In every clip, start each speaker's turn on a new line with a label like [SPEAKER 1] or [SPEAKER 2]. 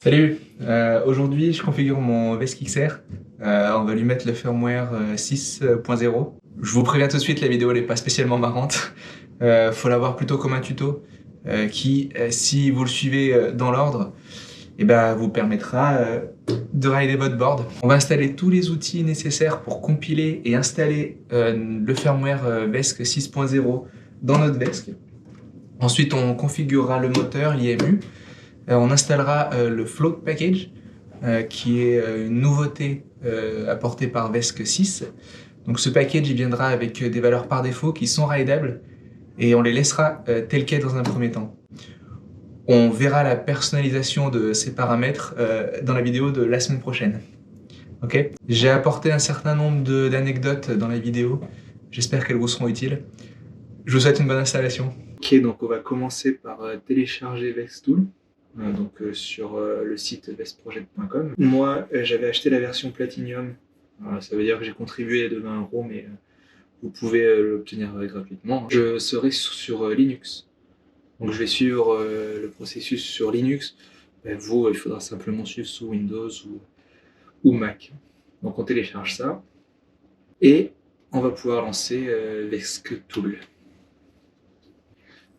[SPEAKER 1] Salut, aujourd'hui je configure mon Vesk XR. On va lui mettre le firmware 6.0. Je vous préviens tout de suite, la vidéo n'est pas spécialement marrante. Faut la voir plutôt comme un tuto qui, si vous le suivez dans l'ordre, vous permettra de rider votre board. On va installer tous les outils nécessaires pour compiler et installer le firmware Vesk 6.0 dans notre Vesk. Ensuite, on configurera le moteur, l'IMU. On installera le Float Package, qui est une nouveauté apportée par Vesk 6. Donc ce package il viendra avec des valeurs par défaut qui sont rideables et on les laissera telles quelles dans un premier temps. On verra la personnalisation de ces paramètres dans la vidéo de la semaine prochaine. Okay. J'ai apporté un certain nombre d'anecdotes dans la vidéo. J'espère qu'elles vous seront utiles. Je vous souhaite une bonne installation. Ok, donc on va commencer par télécharger Vextool. Sur le site vestproject.com. Moi, j'avais acheté la version Platinum. Ça veut dire que j'ai contribué de 20 €, mais vous pouvez l'obtenir gratuitement. Je serai sur Linux. Donc je vais suivre le processus sur Linux. Vous, il faudra simplement suivre sous Windows ou Mac. Donc on télécharge ça. Et on va pouvoir lancer Vextool.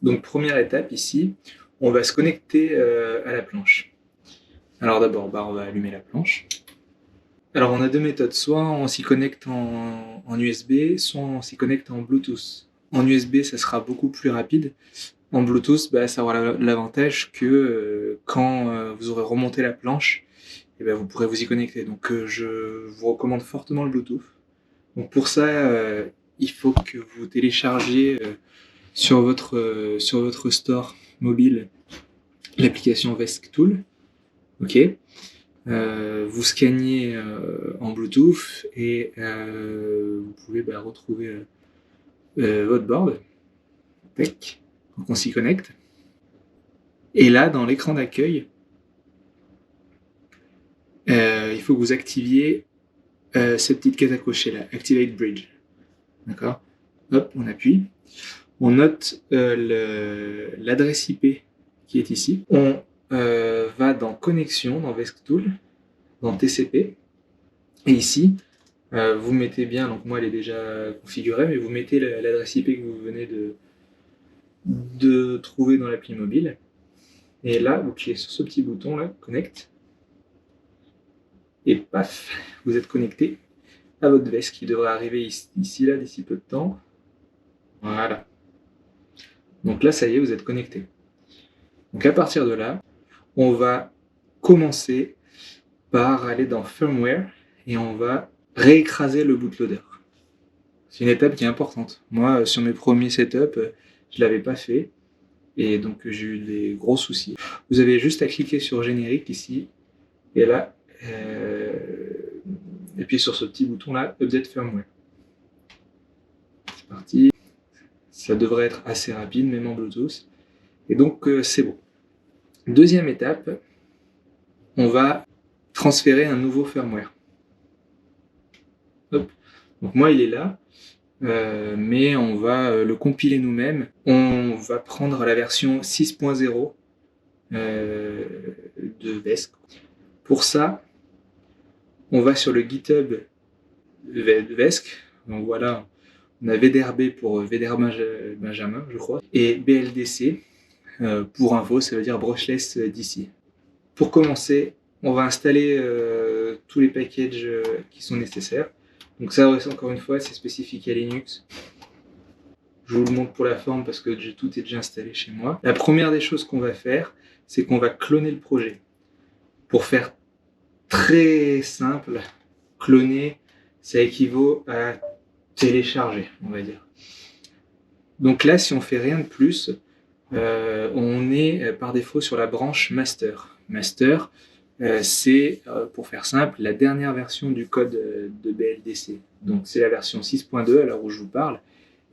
[SPEAKER 1] Donc première étape ici, on va se connecter à la planche. Alors d'abord, on va allumer la planche. Alors on a deux méthodes, soit on s'y connecte en USB, soit on s'y connecte en Bluetooth. En USB, ça sera beaucoup plus rapide. En Bluetooth, ça aura l'avantage que quand vous aurez remonté la planche, vous pourrez vous y connecter. Donc je vous recommande fortement le Bluetooth. Donc pour ça, il faut que vous téléchargiez sur votre store mobile l'application Vextool. Ok. Vous scannez en Bluetooth et vous pouvez retrouver votre board. Tac. Donc on s'y connecte. Et là, dans l'écran d'accueil, il faut que vous activiez cette petite case à cocher là, Activate Bridge. D'accord. Hop, on appuie. On note l'adresse IP qui est ici. On va dans Connexion, dans Vextool, dans TCP. Et ici, vous mettez bien, donc moi elle est déjà configurée, mais vous mettez l'adresse IP que vous venez de trouver dans l'appli mobile. Et là, vous cliquez sur ce petit bouton là, Connect. Et paf, vous êtes connecté à votre Vesk qui devrait arriver ici là d'ici peu de temps. Voilà. Donc là, ça y est, vous êtes connecté. Donc à partir de là, on va commencer par aller dans Firmware et on va réécraser le bootloader. C'est une étape qui est importante. Moi, sur mes premiers setups, je l'avais pas fait et donc j'ai eu des gros soucis. Vous avez juste à cliquer sur Générique ici et là, et puis sur ce petit bouton là, Update Firmware. C'est parti. Ça devrait être assez rapide, même en Bluetooth. Et donc c'est bon. Deuxième étape, on va transférer un nouveau firmware. Hop. Donc moi il est là, mais on va le compiler nous-mêmes. On va prendre la version 6.0 de Vesk. Pour ça, on va sur le GitHub de Vesk. Donc voilà, on a VDRB pour VDR Benjamin, je crois, et BLDC. Pour info, ça veut dire Brushless DC. Pour commencer, on va installer tous les packages qui sont nécessaires. Donc ça, encore une fois, c'est spécifique à Linux. Je vous le montre pour la forme parce que tout est déjà installé chez moi. La première des choses qu'on va faire, c'est qu'on va cloner le projet. Pour faire très simple, cloner, ça équivaut à télécharger, on va dire. Donc là, si on fait rien de plus, on est par défaut sur la branche master. Master, c'est, pour faire simple, la dernière version du code de BLDC. Donc c'est la version 6.2 à l'heure où je vous parle,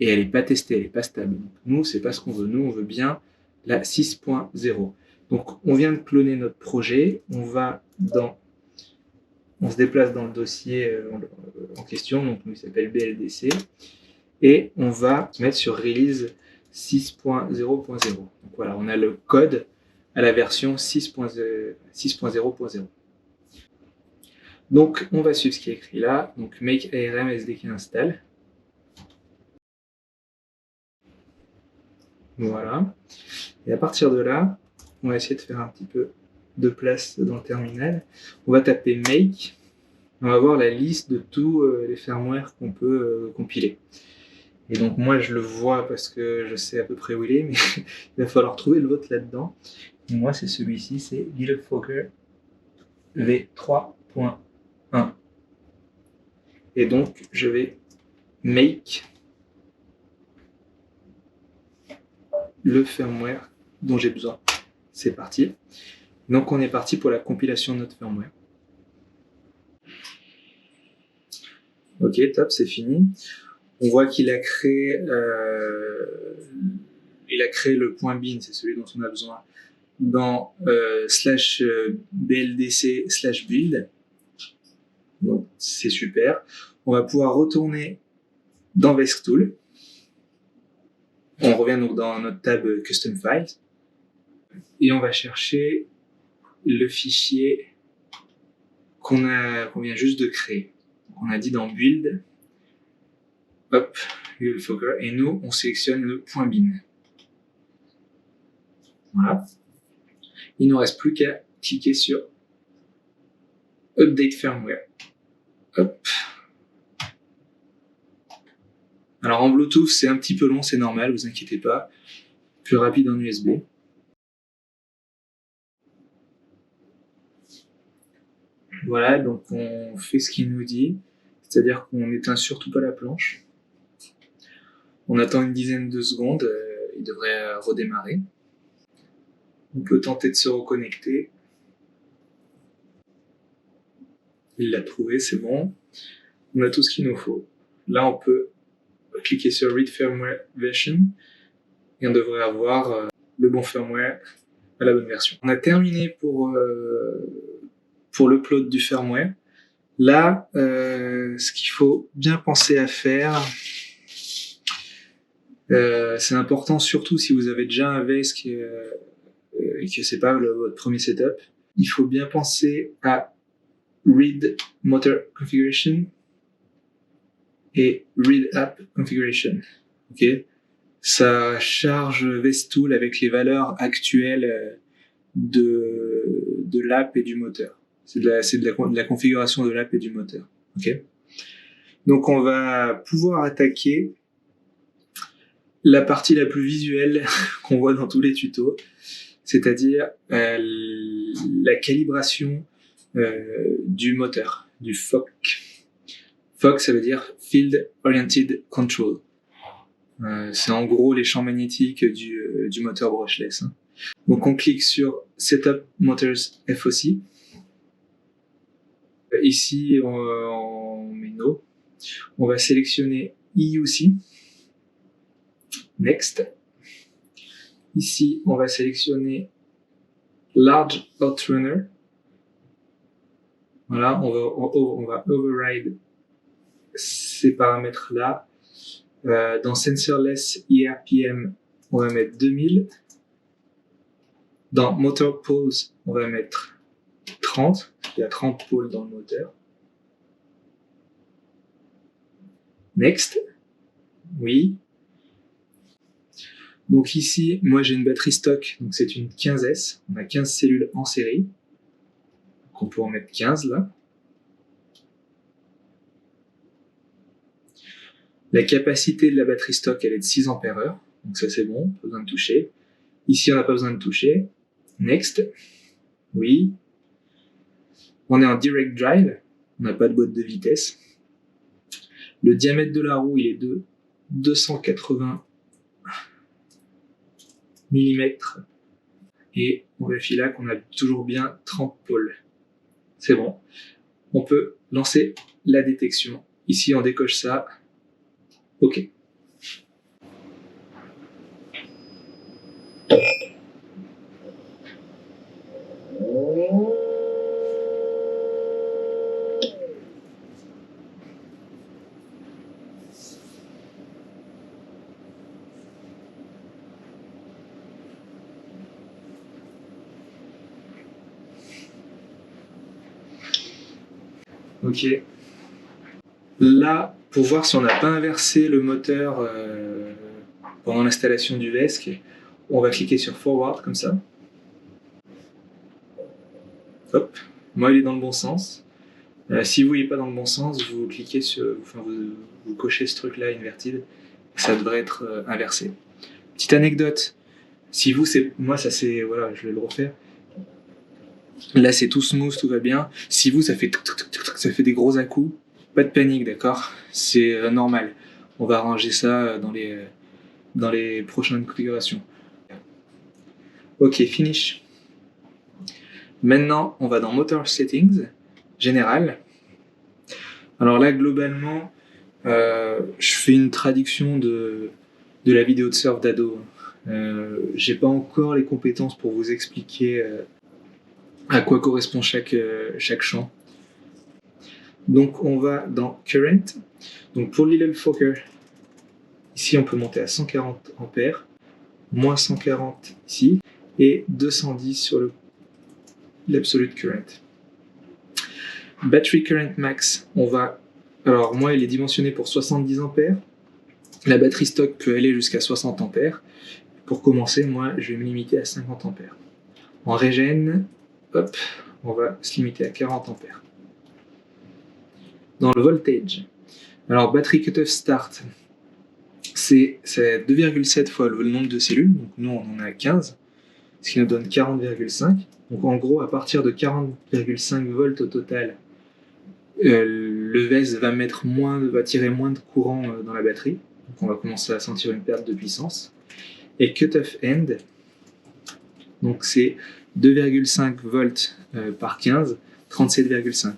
[SPEAKER 1] et elle n'est pas testée, elle n'est pas stable. Donc, nous, c'est pas ce qu'on veut. Nous, on veut bien la 6.0. Donc on vient de cloner notre projet, on se déplace dans le dossier en question, donc il s'appelle BLDC, et on va se mettre sur release 6.0.0. Donc voilà, on a le code à la version 6.0.0. Donc on va suivre ce qui est écrit là, donc make ARM SDK install. Voilà. Et à partir de là, on va essayer de faire un petit peu de place dans le terminal. On va taper make. On va voir la liste de tous les firmware qu'on peut compiler. Et donc moi je le vois parce que je sais à peu près où il est, mais il va falloir trouver le vôtre là-dedans. Moi c'est celui-ci, c'est Little Fokker V3.1. Et donc je vais make le firmware dont j'ai besoin. C'est parti. Donc on est parti pour la compilation de notre firmware. Ok, top, c'est fini. On voit qu'il a créé, le point bin, c'est celui dont on a besoin, dans /bldc/build. Donc c'est super. On va pouvoir retourner dans VESCTool. On revient donc dans notre tab Custom Files et on va chercher le fichier qu'on vient juste de créer. On a dit dans Build, hop, Little Fokker, et nous on sélectionne le point bin. Voilà. Il ne nous reste plus qu'à cliquer sur Update Firmware. Hop. Alors en Bluetooth, c'est un petit peu long, c'est normal, vous inquiétez pas. Plus rapide en USB. Voilà, donc on fait ce qu'il nous dit, c'est-à-dire qu'on n'éteint surtout pas la planche. On attend une dizaine de secondes, il devrait redémarrer. On peut tenter de se reconnecter. Il l'a trouvé, c'est bon. On a tout ce qu'il nous faut. Là, on peut cliquer sur Read Firmware Version et on devrait avoir le bon firmware à la bonne version. On a terminé pour l'upload du firmware. Là, ce qu'il faut bien penser à faire, c'est important surtout si vous avez déjà un VESC et que c'est pas votre premier setup. Il faut bien penser à Read Motor Configuration et Read App Configuration. Ok, ça charge VESCTool avec les valeurs actuelles de l'app et du moteur. C'est de la configuration de l'app et du moteur. Ok. Donc on va pouvoir attaquer la partie la plus visuelle qu'on voit dans tous les tutos, c'est-à-dire la calibration du moteur, du FOC. FOC, ça veut dire Field Oriented Control. C'est en gros les champs magnétiques du moteur brushless. Hein. Donc on clique sur Setup Motors FOC. Ici, on met No. On va sélectionner EUC. Next. Ici, on va sélectionner Large Outrunner. Voilà, on va override ces paramètres-là. Dans Sensorless ERPM, on va mettre 2000. Dans Motor Poles, on va mettre 30. Il y a 30 pôles dans le moteur. Next. Oui. Donc ici, moi j'ai une batterie stock, donc c'est une 15S. On a 15 cellules en série. Donc on peut en mettre 15 là. La capacité de la batterie stock, elle est de 6 ampères-heure. Donc ça c'est bon, pas besoin de toucher. Ici, on n'a pas besoin de toucher. Next. Oui. On est en direct drive. On n'a pas de boîte de vitesse. Le diamètre de la roue, il est de 280 mm. Et on vérifie là qu'on a toujours bien 30 pôles. C'est bon. On peut lancer la détection. Ici, on décoche ça. OK. Ok. Là, pour voir si on n'a pas inversé le moteur pendant l'installation du VESC, on va cliquer sur Forward comme ça. Hop. Moi, il est dans le bon sens. Si vous voyez pas dans le bon sens, vous cliquez sur, enfin, vous cochez ce truc-là, inverted. Ça devrait être inversé. Petite anecdote. Si vous, c'est, moi, ça c'est, voilà, je vais le refaire. Là, c'est tout smooth, tout va bien. Si vous, ça fait des gros à-coups, pas de panique, d'accord? C'est normal. On va arranger ça dans les prochaines configurations. Ok, finish. Maintenant, on va dans Motor Settings, Général. Alors là, globalement, je fais une traduction de la vidéo de surf d'ado. J'ai pas encore les compétences pour vous expliquer à quoi correspond chaque champ. Donc on va dans Current. Donc pour Little Fokker, ici on peut monter à 140 ampères, moins 140 ici, et 210 sur l'Absolute Current. Battery Current Max, on va... Alors moi il est dimensionné pour 70 ampères. La batterie stock peut aller jusqu'à 60 ampères. Pour commencer, moi je vais me limiter à 50 ampères. En régène, hop, on va se limiter à 40 ampères. Dans le voltage, alors battery cutoff start, c'est 2,7 fois le nombre de cellules, donc nous on en a 15, ce qui nous donne 40,5. Donc en gros, à partir de 40,5 volts au total, le VES va tirer moins de courant dans la batterie, donc on va commencer à sentir une perte de puissance. Et cutoff end, donc c'est 2,5 volts par 15, 37,5.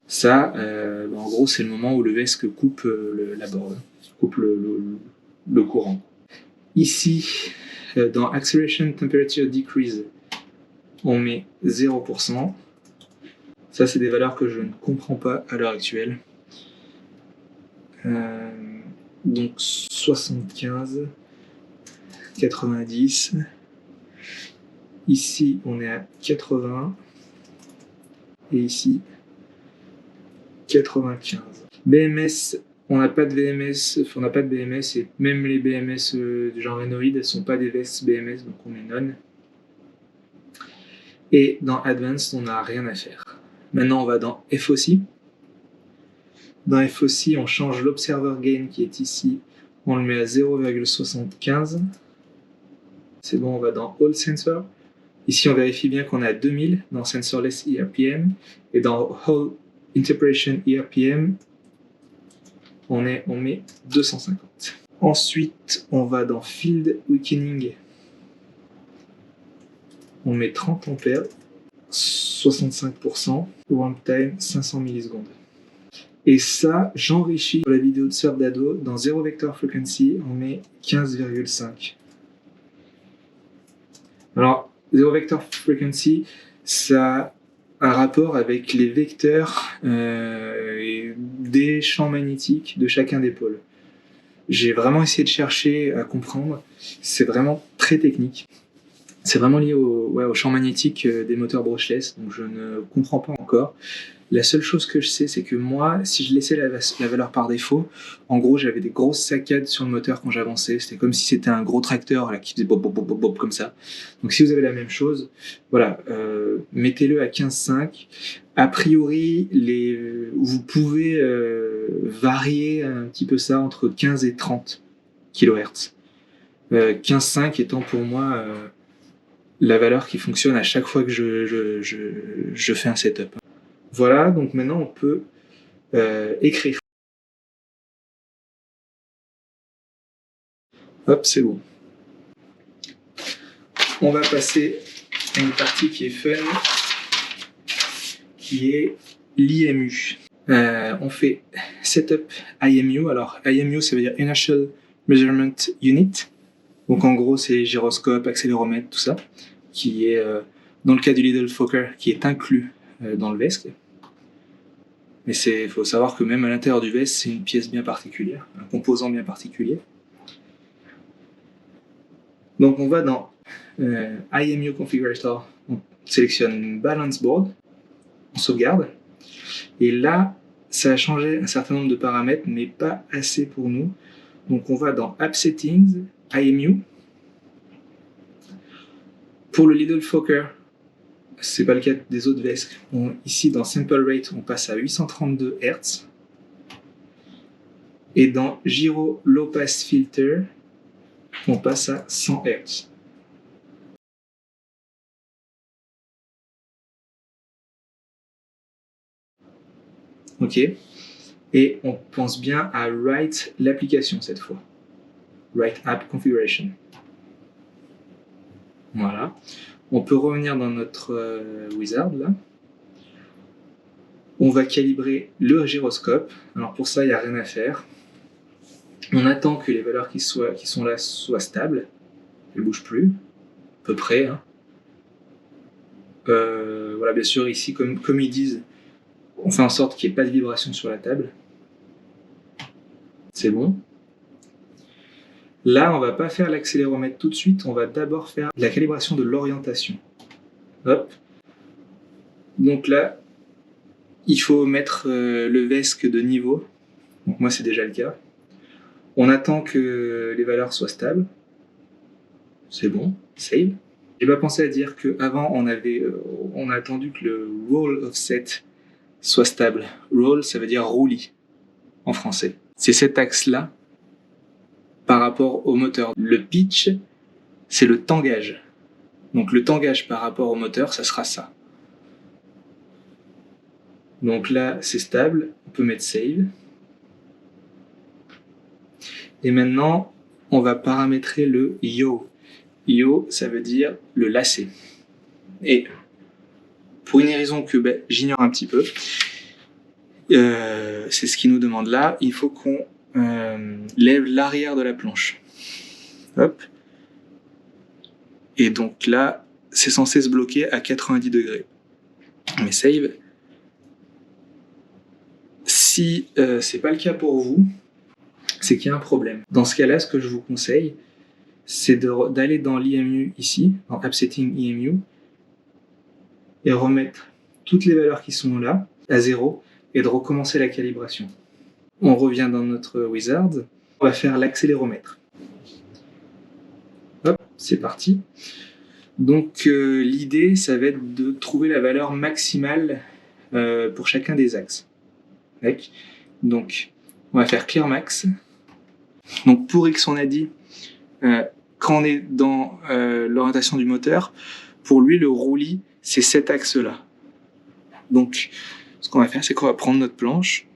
[SPEAKER 1] Ça, en gros, c'est le moment où le VESC coupe la borne, coupe le courant. Ici, dans Acceleration Temperature Decrease, on met 0%. Ça, c'est des valeurs que je ne comprends pas à l'heure actuelle. Donc 75, 90. Ici, on est à 80. Et ici, 95. BMS, on n'a pas de BMS, et même les BMS du genre Renoid, elles ne sont pas des VES BMS, donc on met non. Et dans Advanced, on n'a rien à faire. Maintenant, on va dans FOC. Dans FOC, on change l'Observer Gain qui est ici, on le met à 0,75. C'est bon, on va dans All Sensor. Ici, on vérifie bien qu'on est à 2000 dans Sensorless ERPM. Et dans Whole Interpretation ERPM, on met 250. Ensuite, on va dans Field Weakening. On met 30 ampères, 65%, runtime 500 millisecondes. Et ça, j'enrichis la vidéo de surf d'ado. Dans Zero Vector Frequency, on met 15,5. Alors, Zero Vector Frequency, ça a un rapport avec les vecteurs des champs magnétiques de chacun des pôles. J'ai vraiment essayé de chercher à comprendre. C'est vraiment très technique. C'est vraiment lié au champ magnétique des moteurs brushless, donc je ne comprends pas encore. La seule chose que je sais, c'est que moi, si je laissais la valeur par défaut, en gros, j'avais des grosses saccades sur le moteur quand j'avançais. C'était comme si c'était un gros tracteur là, qui faisait bop, bop, bop, bop, bop, comme ça. Donc si vous avez la même chose, voilà, mettez-le à 15,5. A priori, vous pouvez varier un petit peu ça entre 15 et 30 kHz. 15,5 étant pour moi la valeur qui fonctionne à chaque fois que je fais un setup. Voilà, donc maintenant on peut écrire. Hop, c'est bon. On va passer à une partie qui est fun, qui est l'IMU. On fait Setup IMU. Alors IMU, ça veut dire Inertial Measurement Unit. Donc en gros, c'est gyroscope, accéléromètre, tout ça, qui est dans le cas du Little Fokker, qui est inclus dans le VESC. Mais il faut savoir que même à l'intérieur du VESC, c'est une pièce bien particulière, un composant bien particulier. Donc on va dans IMU Configurator, on sélectionne Balance Board, on sauvegarde. Et là, ça a changé un certain nombre de paramètres, mais pas assez pour nous. Donc on va dans App Settings, IMU. Pour le Lidl Fokker, c'est pas le cas des autres VESC. Ici, dans Sample Rate, on passe à 832 Hz. Et dans Gyro Low Pass Filter, on passe à 100 Hz. Ok. Et on pense bien à write l'application cette fois. Write App Configuration. Voilà. On peut revenir dans notre wizard là. On va calibrer le gyroscope. Alors pour ça, il n'y a rien à faire. On attend que les valeurs qui sont là soient stables. Elles ne bougent plus, à peu près. Hein. Voilà, bien sûr, ici, comme ils disent, on fait en sorte qu'il n'y ait pas de vibration sur la table. C'est bon. Là, on ne va pas faire l'accéléromètre tout de suite. On va d'abord faire la calibration de l'orientation. Hop. Donc là, il faut mettre le VESC de niveau. Donc moi, c'est déjà le cas. On attend que les valeurs soient stables. C'est bon, save. J'ai pas pensé à dire qu'avant, on a attendu que le roll offset soit stable. Roll, ça veut dire roulis en français. C'est cet axe-là par rapport au moteur. Le pitch, c'est le tangage. Donc le tangage par rapport au moteur, ça sera ça. Donc là, c'est stable. On peut mettre save. Et maintenant, on va paramétrer le yaw. Yaw, ça veut dire le lacet. Et pour une raison que j'ignore un petit peu, c'est ce qu'il nous demande là, il faut qu'on lève l'arrière de la planche. Hop. Et donc là, c'est censé se bloquer à 90 degrés. Mais save. Si c'est pas le cas pour vous, c'est qu'il y a un problème. Dans ce cas-là, ce que je vous conseille, c'est d'aller dans l'IMU ici, dans App Setting IMU, et remettre toutes les valeurs qui sont là à 0 et de recommencer la calibration. On revient dans notre wizard, on va faire l'accéléromètre. Hop, c'est parti. Donc l'idée, ça va être de trouver la valeur maximale pour chacun des axes. Donc on va faire clear max. Donc pour X, on a dit, quand on est dans l'orientation du moteur, pour lui, le roulis, c'est cet axe-là. Donc, ce qu'on va faire, c'est qu'on va prendre notre planche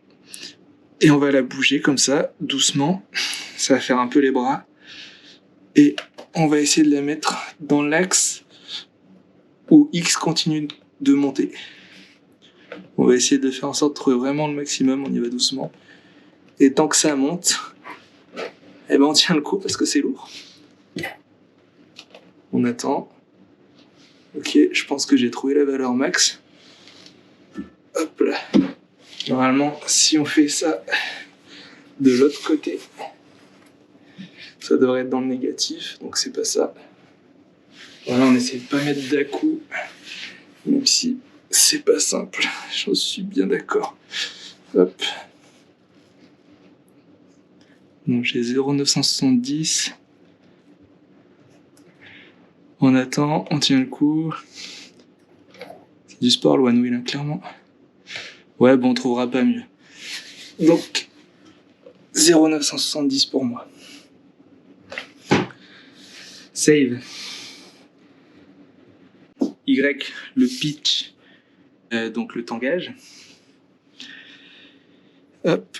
[SPEAKER 1] et on va la bouger comme ça, doucement. Ça va faire un peu les bras. Et on va essayer de la mettre dans l'axe où X continue de monter. On va essayer de faire en sorte de trouver vraiment le maximum, on y va doucement. Et tant que ça monte, eh ben on tient le coup parce que c'est lourd. On attend. Ok, je pense que j'ai trouvé la valeur max. Hop là. Normalement, si on fait ça de l'autre côté, ça devrait être dans le négatif, donc c'est pas ça. Voilà, on essaie de pas mettre d'à-coup, même si c'est pas simple, j'en suis bien d'accord. Hop. Donc j'ai 0,970. On attend, on tient le coup. C'est du sport, le one wheel, hein, clairement. Ouais, bon, on trouvera pas mieux. Donc, 0,970 pour moi. Save. Y, le pitch, donc le tangage. Hop.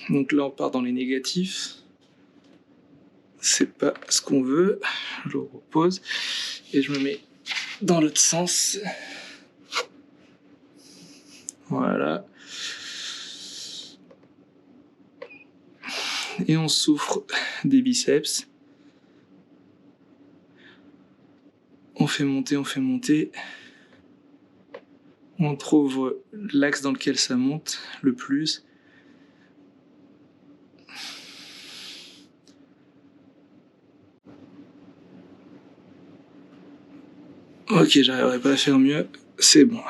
[SPEAKER 1] Donc là, on part dans les négatifs. C'est pas ce qu'on veut. Je le repose. Et je me mets dans l'autre sens. Voilà. Et on souffre des biceps. On fait monter, on fait monter. On trouve l'axe dans lequel ça monte le plus. Ok, j'arriverai pas à faire mieux. C'est bon.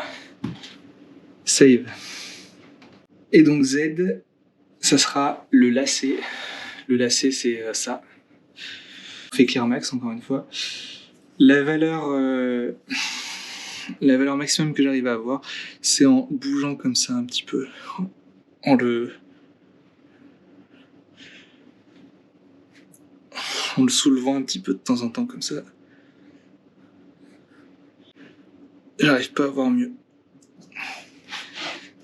[SPEAKER 1] Save. Et donc Z, ça sera le lacet. Le lacet, c'est ça. On fait Clear Max encore une fois. La valeur maximum que j'arrive à avoir, c'est en bougeant comme ça un petit peu. En le soulevant un petit peu de temps en temps comme ça. J'arrive pas à voir mieux.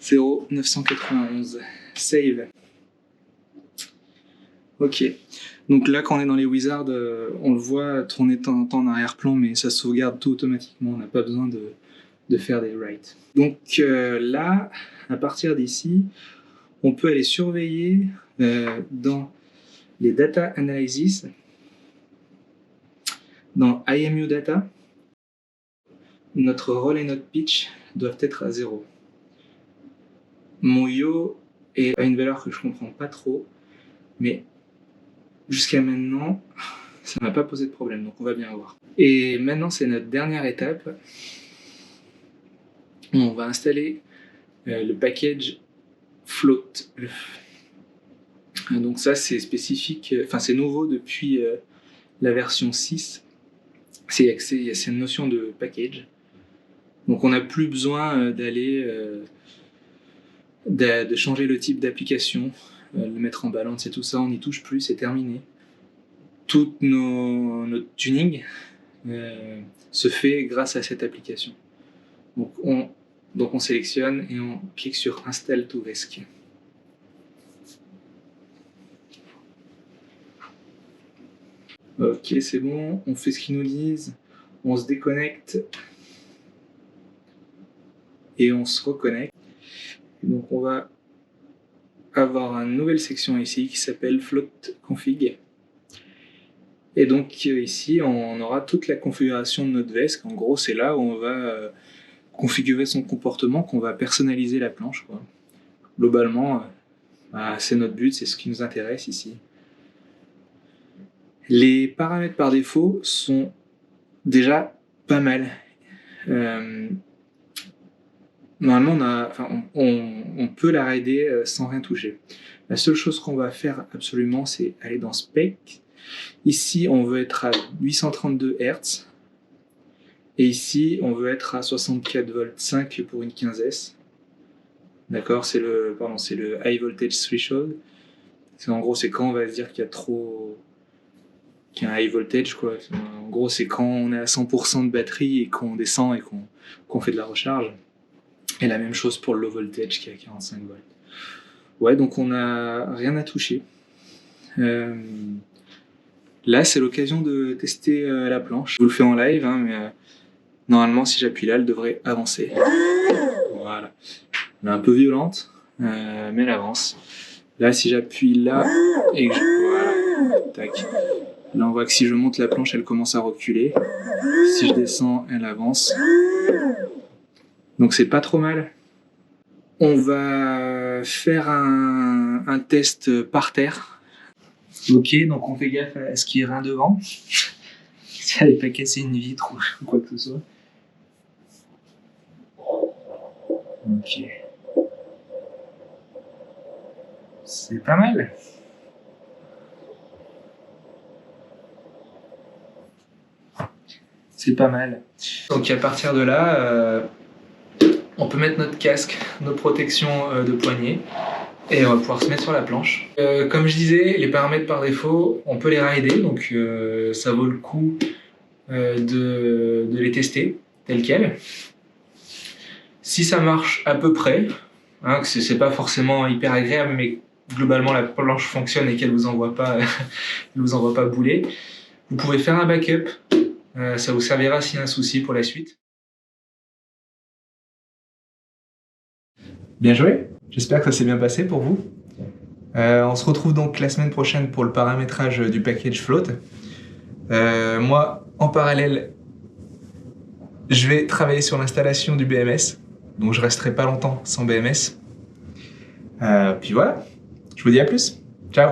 [SPEAKER 1] 0,991. Save. Ok. Donc là, quand on est dans les wizards, on le voit tourner de temps en temps en arrière-plan, mais ça sauvegarde tout automatiquement. On n'a pas besoin de faire des writes. Donc là, à partir d'ici, on peut aller surveiller dans les data analysis, dans IMU data, notre roll et notre pitch doivent être à 0. Mon yo est à une valeur que je comprends pas trop, mais jusqu'à maintenant, ça m'a pas posé de problème, donc on va bien voir. Et maintenant, c'est notre dernière étape. On va installer le package float. Donc ça, c'est spécifique, enfin c'est nouveau depuis la version 6. Il y a cette notion de package. Donc on n'a plus besoin d'aller de changer le type d'application, le mettre en balance et tout ça, on n'y touche plus, c'est terminé. Tout notre tuning se fait grâce à cette application. Donc on sélectionne et on clique sur Install to Vesk. Ok, c'est bon, on fait ce qu'ils nous disent, on se déconnecte et on se reconnecte. Donc on va avoir une nouvelle section ici qui s'appelle Float Config. Et donc ici on aura toute la configuration de notre Vesk. En gros c'est là où on va configurer son comportement, qu'on va personnaliser la planche, quoi. Globalement, c'est notre but, c'est ce qui nous intéresse ici. Les paramètres par défaut sont déjà pas mal. Normalement, on peut la rider sans rien toucher. La seule chose qu'on va faire absolument, c'est aller dans Spec. Ici, on veut être à 832 Hz. Et ici, on veut être à 64 volts 5 pour une 15S. D'accord, c'est le high voltage threshold. En gros, c'est quand on va se dire qu'il y a un high voltage, quoi. En gros, c'est quand on est à 100% de batterie et qu'on descend et qu'on fait de la recharge. Et la même chose pour le low voltage qui est à 45 volts. Ouais, donc on n'a rien à toucher. Là, c'est l'occasion de tester la planche. Je vous le fais en live, hein, mais normalement, si j'appuie là, elle devrait avancer. Voilà. Elle est un peu violente, mais elle avance. Là, si j'appuie là et que voilà, tac. Là, on voit que si je monte la planche, elle commence à reculer. Si je descends, elle avance. Donc, c'est pas trop mal. On va faire un test par terre. Ok, donc on fait gaffe à ce qu'il y ait rien devant. Si elle n'est pas cassée une vitre ou quoi que ce soit. Ok. C'est pas mal. C'est pas mal. Donc à partir de là, on peut mettre notre casque, nos protections de poignet, et on va pouvoir se mettre sur la planche. Comme je disais, les paramètres par défaut, on peut les rider, donc ça vaut le coup de les tester tels quels. Si ça marche à peu près, hein, que c'est pas forcément hyper agréable, mais globalement la planche fonctionne et qu'elle vous envoie pas, bouler, vous pouvez faire un backup. Ça vous servira s'il y a un souci pour la suite. Bien joué, j'espère que ça s'est bien passé pour vous. On se retrouve donc la semaine prochaine pour le paramétrage du package float. Moi, en parallèle, je vais travailler sur l'installation du BMS, donc je resterai pas longtemps sans BMS. Puis voilà, je vous dis à plus, ciao.